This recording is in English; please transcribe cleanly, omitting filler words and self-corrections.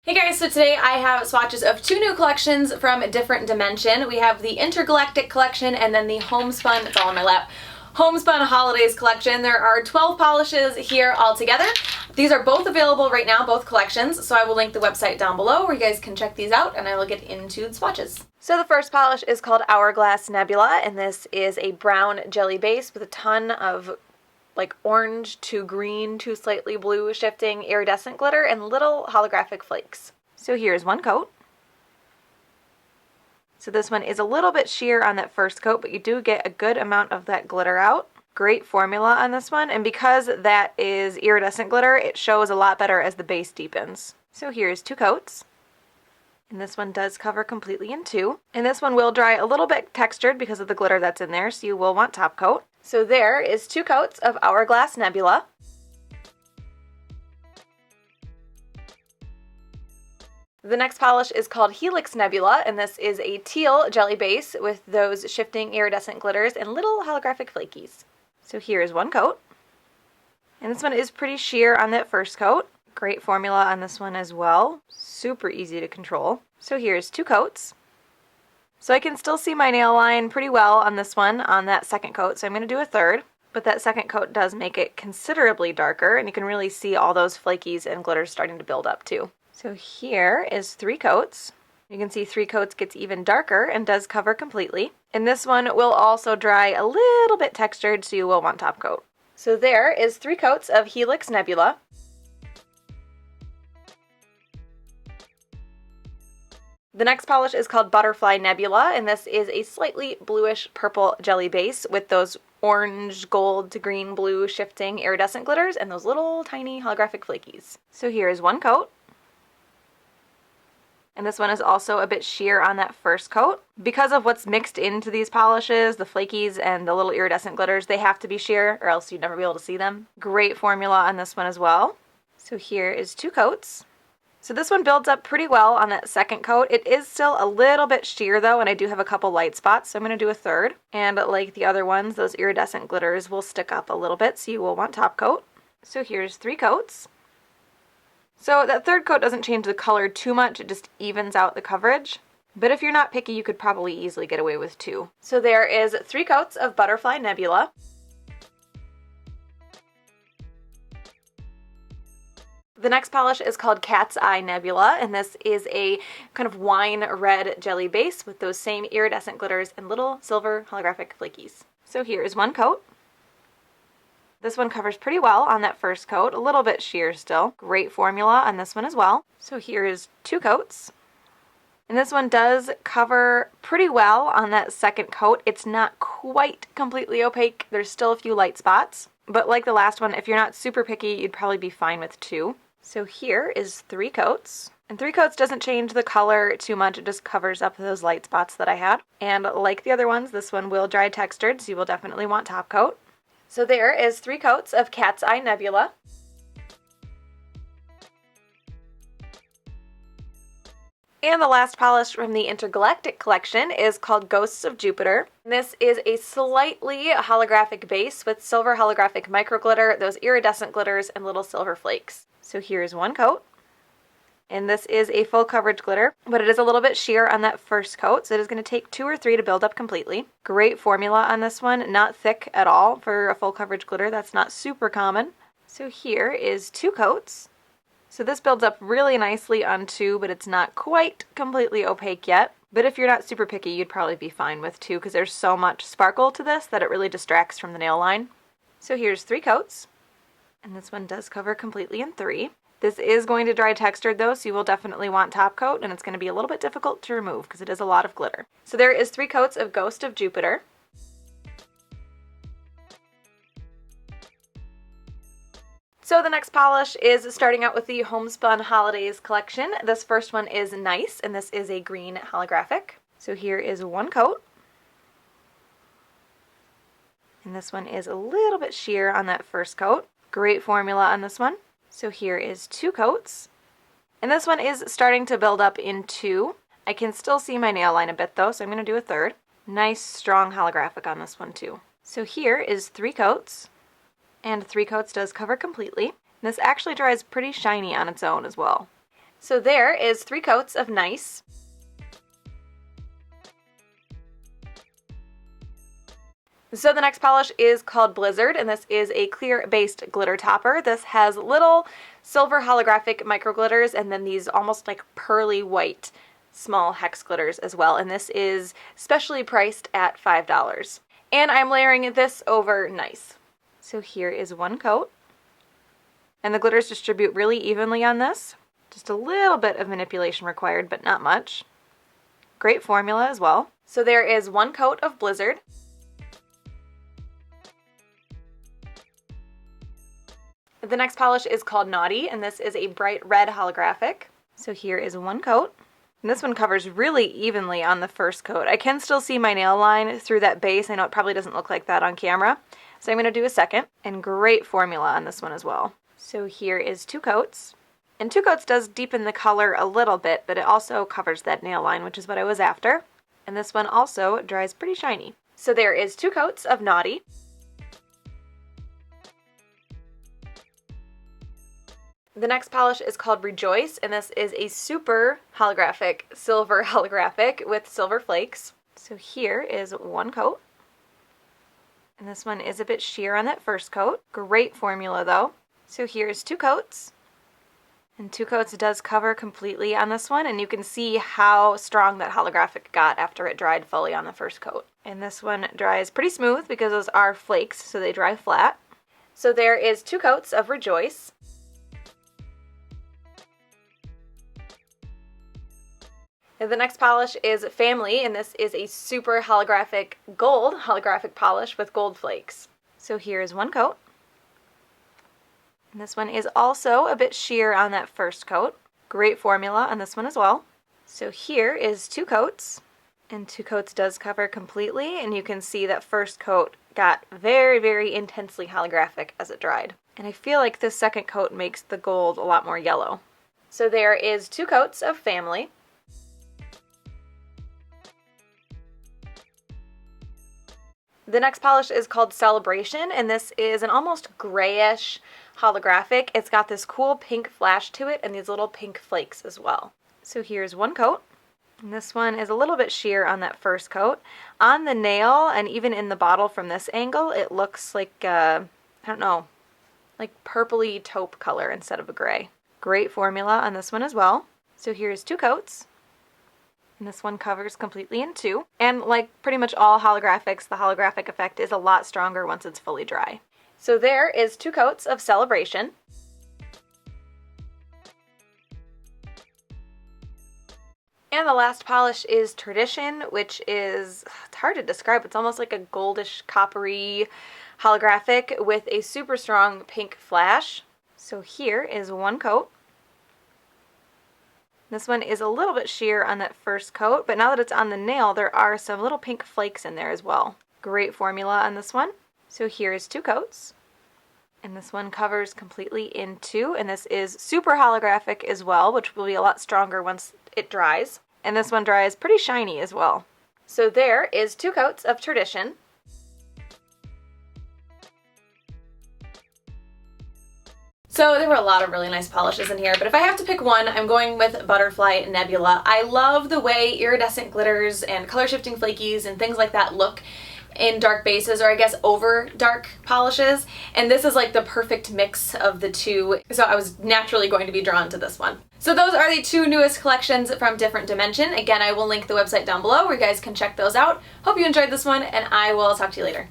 Hey guys, so today I have swatches of two new collections from Different Dimension. We have the Intergalactic collection and then the Homespun, it's all on my lap, Homespun Holidays collection. There are 12 polishes here all together. These are both available right now, both collections, so I will link the website down below where you guys can check these out and I will get into the swatches. So the first polish is called Hourglass Nebula, and this is a brown jelly base with a ton of like orange to green to slightly blue shifting iridescent glitter and little holographic flakes. So here's one coat. So this one is a little bit sheer on that first coat, but you do get a good amount of that glitter out. Great formula on this one, and because that is iridescent glitter, it shows a lot better as the base deepens. So here's two coats. And this one does cover completely in two. And this one will dry a little bit textured because of the glitter that's in there, so you will want top coat. So there is two coats of Hourglass Nebula. The next polish is called Helix Nebula, and this is a teal jelly base with those shifting iridescent glitters and little holographic flakies. So here is one coat. And this one is pretty sheer on that first coat. Great formula on this one as well. Super easy to control. So here's two coats. So I can still see my nail line pretty well on this one on that second coat, so I'm going to do a third. But that second coat does make it considerably darker, and you can really see all those flakies and glitters starting to build up too. So here is three coats. You can see three coats gets even darker and does cover completely. And this one will also dry a little bit textured, so you will want top coat. So there is three coats of Helix Nebula. The next polish is called Butterfly Nebula, and this is a slightly bluish purple jelly base with those orange, gold to green, blue shifting iridescent glitters and those little tiny holographic flakies. So here is one coat. And this one is also a bit sheer on that first coat. Because of what's mixed into these polishes, the flakies and the little iridescent glitters, they have to be sheer or else you'd never be able to see them. Great formula on this one as well. So here is two coats. So this one builds up pretty well on that second coat. It is still a little bit sheer though, and I do have a couple light spots, so I'm going to do a third. And like the other ones, those iridescent glitters will stick up a little bit, so you will want top coat. So here's three coats. So that third coat doesn't change the color too much, it just evens out the coverage. But if you're not picky, you could probably easily get away with two. So there is three coats of Butterfly Nebula. The next polish is called Cat's Eye Nebula, and this is a kind of wine red jelly base with those same iridescent glitters and little silver holographic flakies. So here is one coat. This one covers pretty well on that first coat, a little bit sheer still. Great formula on this one as well. So here is two coats. And this one does cover pretty well on that second coat. It's not quite completely opaque. There's still a few light spots. But like the last one, if you're not super picky, you'd probably be fine with two. So here is three coats. And three coats doesn't change the color too much, it just covers up those light spots that I had. And like the other ones, this one will dry textured, so you will definitely want top coat. So there is three coats of Cat's Eye Nebula. And the last polish from the Intergalactic collection is called Ghosts of Jupiter. This is a slightly holographic base with silver holographic micro glitter, those iridescent glitters, and little silver flakes. So here's one coat. And this is a full coverage glitter, but it is a little bit sheer on that first coat, so it is going to take two or three to build up completely. Great formula on this one, not thick at all for a full coverage glitter. That's not super common. So here is two coats. So this builds up really nicely on two, but it's not quite completely opaque yet. But if you're not super picky, you'd probably be fine with two because there's so much sparkle to this that it really distracts from the nail line. So here's three coats. And this one does cover completely in three. This is going to dry textured though, so you will definitely want top coat, and it's going to be a little bit difficult to remove because it is a lot of glitter. So there is three coats of Ghost of Jupiter. So the next polish is starting out with the Homespun Holidays collection. This first one is Nice, and this is a green holographic. So here is one coat. And this one is a little bit sheer on that first coat. Great formula on this one. So here is two coats. And this one is starting to build up in two. I can still see my nail line a bit though, so I'm going to do a third. Nice strong holographic on this one too. So here is three coats. And three coats does cover completely. This actually dries pretty shiny on its own as well. So there is 3 coats of Nice. So the next polish is called Blizzard, and this is a clear-based glitter topper. This has little silver holographic micro glitters and then these almost like pearly white small hex glitters as well, and this is specially priced at $5. And I'm layering this over Nice. So here is 1 coat, and the glitters distribute really evenly on this. Just a little bit of manipulation required, but not much. Great formula as well. So there is 1 coat of Blizzard. The next polish is called Naughty, and this is a bright red holographic. So here is 1 coat. And this one covers really evenly on the first coat. I can still see my nail line through that base. I know it probably doesn't look like that on camera. So I'm going to do a second. And great formula on this one as well. So here is 2 coats. And 2 coats does deepen the color a little bit, but it also covers that nail line, which is what I was after. And this one also dries pretty shiny. So there is 2 coats of Naughty. The next polish is called Rejoice, and this is a super holographic, silver holographic with silver flakes. So here is 1 coat. And this one is a bit sheer on that first coat. Great formula though. So here's 2 coats. And 2 coats does cover completely on this one, and you can see how strong that holographic got after it dried fully on the first coat. And this one dries pretty smooth because those are flakes, so they dry flat. So there is 2 coats of Rejoice. And the next polish is Family, and this is a super holographic gold holographic polish with gold flakes. So here's 1 coat. And this one is also a bit sheer on that first coat. Great formula on this one as well. So here is 2 coats, and 2 coats does cover completely, and you can see that first coat got very, very intensely holographic as it dried. And I feel like this second coat makes the gold a lot more yellow. So there is 2 coats of Family. The next polish is called Celebration, and this is an almost grayish holographic. It's got this cool pink flash to it and these little pink flakes as well. So here's 1 coat, and this one is a little bit sheer on that first coat. On the nail and even in the bottle from this angle, it looks like, I don't know, like purpley taupe color instead of a gray. Great formula on this one as well. So here's 2 coats. And this one covers completely in 2. And like pretty much all holographics, the holographic effect is a lot stronger once it's fully dry. So there is 2 coats of Celebration. And the last polish is Tradition, which is, it's hard to describe, it's almost like a goldish coppery holographic with a super strong pink flash. So here is 1 coat. This one is a little bit sheer on that first coat, but now that it's on the nail, there are some little pink flakes in there as well. Great formula on this one. So here is 2 coats. And this one covers completely in 2, and this is super holographic as well, which will be a lot stronger once it dries. And this one dries pretty shiny as well. So there is 2 coats of Tradition. So there were a lot of really nice polishes in here, but if I have to pick one, I'm going with Butterfly Nebula. I love the way iridescent glitters and color shifting flakies and things like that look in dark bases, or I guess over dark polishes, and this is like the perfect mix of the two, so I was naturally going to be drawn to this one. So those are the 2 newest collections from Different Dimension. Again, I will link the website down below where you guys can check those out. Hope you enjoyed this one, and I will talk to you later.